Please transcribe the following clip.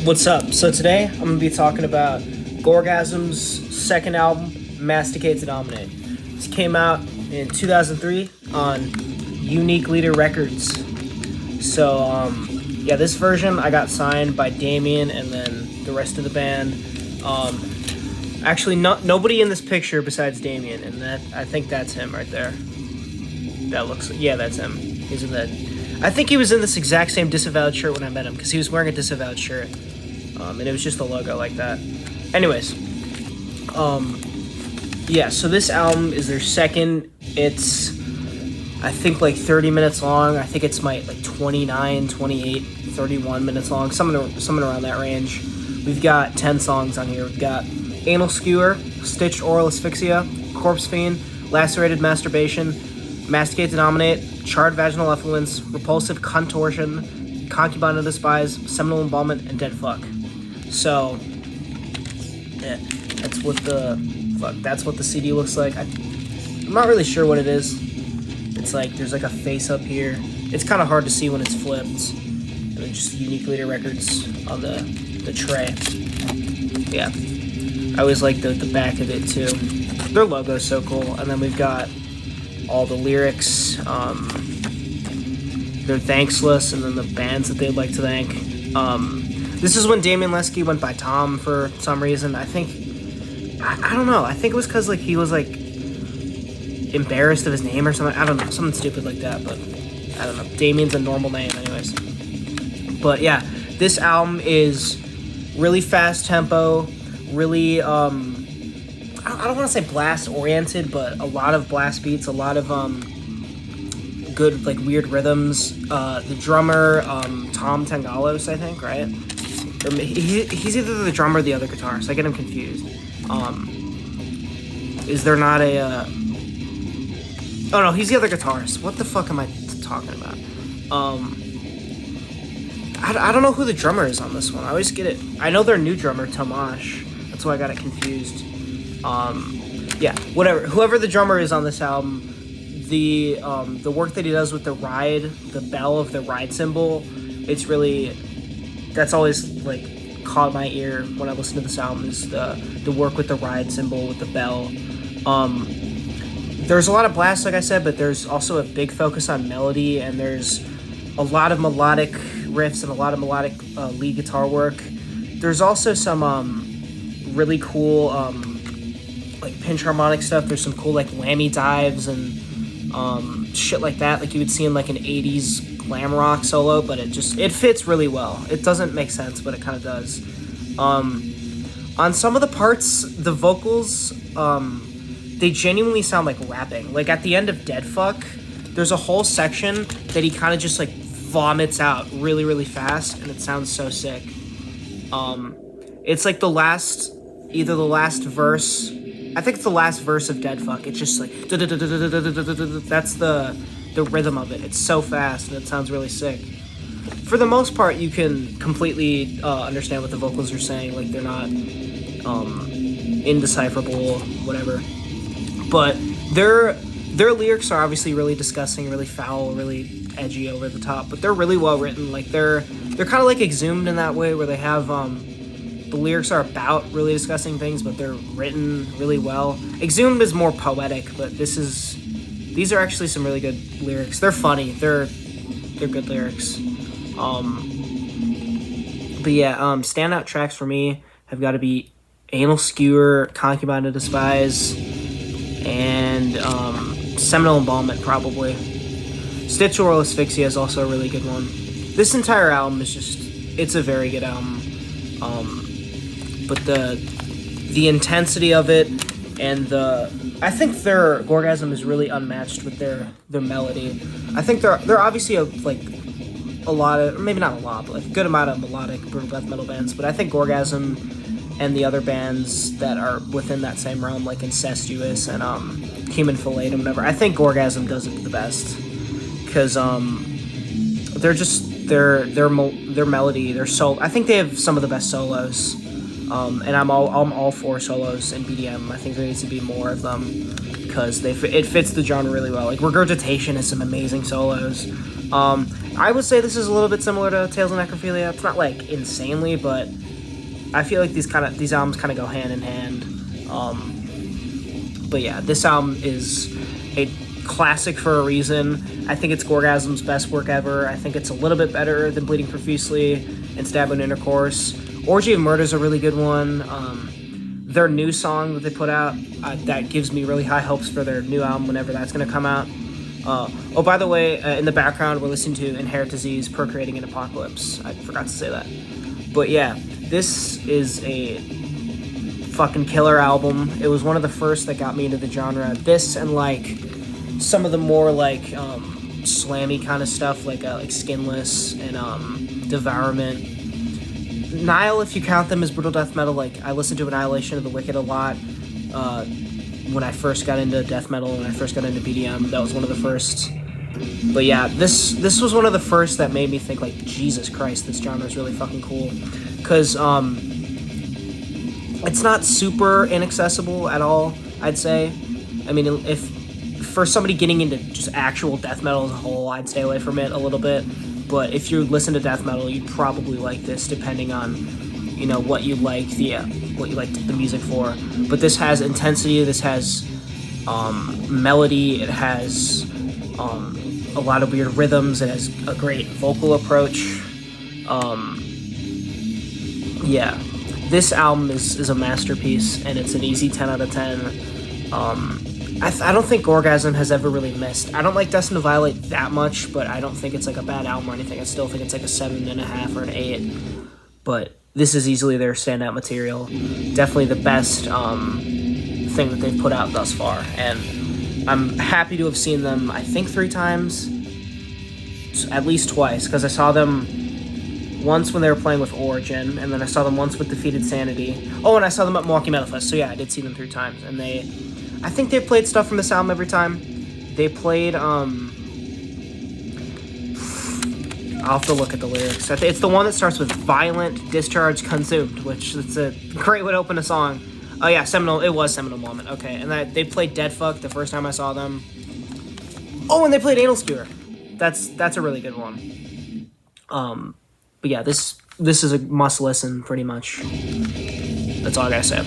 What's up? So today I'm going to be talking about Gorgasm's second album, Masticate to Dominate. This came out in 2003 on Unique Leader Records. So, yeah, this version I got signed by Damien and then the rest of the band. Actually, nobody in this picture besides Damien, and I think that's him right there. Yeah, that's him. He's in that. I think he was in this exact same Disavowed shirt when I met him, because he was wearing a Disavowed shirt. And it was just a logo like that. Anyways, yeah, so this album is their second. It's, I think, like 30 minutes long. I think it's like 29, 28, 31 minutes long, something around that range. We've got 10 songs on here. We've got Anal Skewer, Stitched Oral Asphyxia, Corpse Fiend, Lacerated Masturbation, Masticate to Dominate, Charred Vaginal Effluence, Repulsive Contortion, Concubine to Despise, Seminal Embalmment, and Dead Fuck. So, yeah, that's what the CD looks like. I'm not really sure what it is. It's like, there's like a face up here. It's kind of hard to see when it's flipped. And then just Unique Leader Records on the tray. Yeah. I always like the back of it too. Their logo's so cool. And then we've got all the lyrics, their thanks list, and then the bands that they'd like to thank. This is when Damien Lesky went by Tom for some reason. I think, I don't know. I think it was because like he was like embarrassed of his name or something. I don't know, something stupid like that. But I don't know. Damien's a normal name, anyways. But yeah, this album is really fast tempo, really I don't want to say blast oriented, but a lot of blast beats, a lot of good like weird rhythms. The drummer, Tom Tangalos, I think, right? Or he's either the drummer or the other guitarist. I get him confused. Is there not a? Oh no, he's the other guitarist. What the fuck am I talking about? I don't know who the drummer is on this one. I always get it. I know their new drummer, Tomash. That's why I got it confused. Yeah, whatever. Whoever the drummer is on this album, the work that he does with the ride, the bell of the ride cymbal, it's really, that's always like caught my ear when I listen to this album, is the work with the ride cymbal, with the bell. There's a lot of blast, like I said, but there's also a big focus on melody, and there's a lot of melodic riffs and a lot of melodic lead guitar work. There's also some really cool like pinch harmonic stuff. There's some cool like whammy dives and shit like that, like you would see in like an 80s glam rock solo, but it fits really well. It doesn't make sense, but it kind of does. On some of the parts, the vocals, they genuinely sound like rapping. Like at the end of Dead Fuck, there's a whole section that he kind of just like vomits out really, really fast, and it sounds so sick. It's like either the last verse, I think it's the last verse of Dead Fuck. It's just like, that's the rhythm of it. It's so fast, and it sounds really sick. For the most part, you can completely understand what the vocals are saying. Like, they're not indecipherable, whatever. But their lyrics are obviously really disgusting, really foul, really edgy, over the top, but they're really well written. Like, they're kind of like Exhumed in that way, where they have the lyrics are about really disgusting things, but they're written really well. Exhumed is more poetic, but these are actually some really good lyrics. They're funny. They're good lyrics. But yeah, standout tracks for me have got to be Anal Skewer, Concubine to Despise, and Seminal Embalmment, probably. Stitched Oral Asphyxia is also a really good one. This entire album is it's a very good album. But the intensity of it, and I think their Gorgasm is really unmatched with their melody. I think they're obviously a lot of, maybe not a lot, but like a good amount of melodic brutal death metal bands. But I think Gorgasm and the other bands that are within that same realm, like Incestuous and Human Filletum, whatever, I think Gorgasm does it the best, because their melody, their solo. I think they have some of the best solos. And I'm all for solos in BDM. I think there needs to be more of them, because it fits the genre really well. Like Regurgitation has some amazing solos. I would say this is a little bit similar to Tales of Necrophilia. It's not like insanely, but I feel like these albums kind of go hand in hand. But yeah, this album is a classic for a reason. I think it's Gorgasm's best work ever. I think it's a little bit better than Bleeding Profusely and Stab and Intercourse. Orgy of Murder is a really good one. Their new song that they put out, that gives me really high hopes for their new album whenever that's going to come out. Oh, by the way, in the background, we're listening to Inherent Disease, Procreating an Apocalypse. I forgot to say that. But yeah, this is a fucking killer album. It was one of the first that got me into the genre. This and like some of the more like slammy kind of stuff, like Skinless and Devourment. Nile, if you count them as brutal death metal, like I listened to Annihilation of the Wicked a lot when I first got into death metal, when I first got into BDM. That was one of the first. But yeah, this was one of the first that made me think like, Jesus Christ, this genre is really fucking cool. Because it's not super inaccessible at all, I'd say. I mean, if for somebody getting into just actual death metal as a whole, I'd stay away from it a little bit. But if you listen to death metal, you'd probably like this, depending on, you know, what you like the music for. But this has intensity. This has melody. It has a lot of weird rhythms. It has a great vocal approach. Yeah, this album is a masterpiece, and it's an easy 10 out of 10. I don't think Gorgasm has ever really missed. I don't like Destined to Violate that much, but I don't think it's like a bad album or anything. I still think it's like a 7.5 or an 8. But this is easily their standout material. Definitely the best thing that they've put out thus far. And I'm happy to have seen them, I think 3 times. At least twice, because I saw them once when they were playing with Origin, and then I saw them once with Defeated Sanity. Oh, and I saw them at Milwaukee Metal Fest, so yeah, I did see them 3 times. And I think they played stuff from this album every time. They played, I'll have to look at the lyrics. It's the one that starts with Violent Discharge Consumed, which it's a great way to open a song. Oh yeah, it was Seminal Moment, okay. And they played Dead Fuck the first time I saw them. Oh, and they played Anal Skewer. That's a really good one. But yeah, this is a must listen pretty much. That's all I gotta say.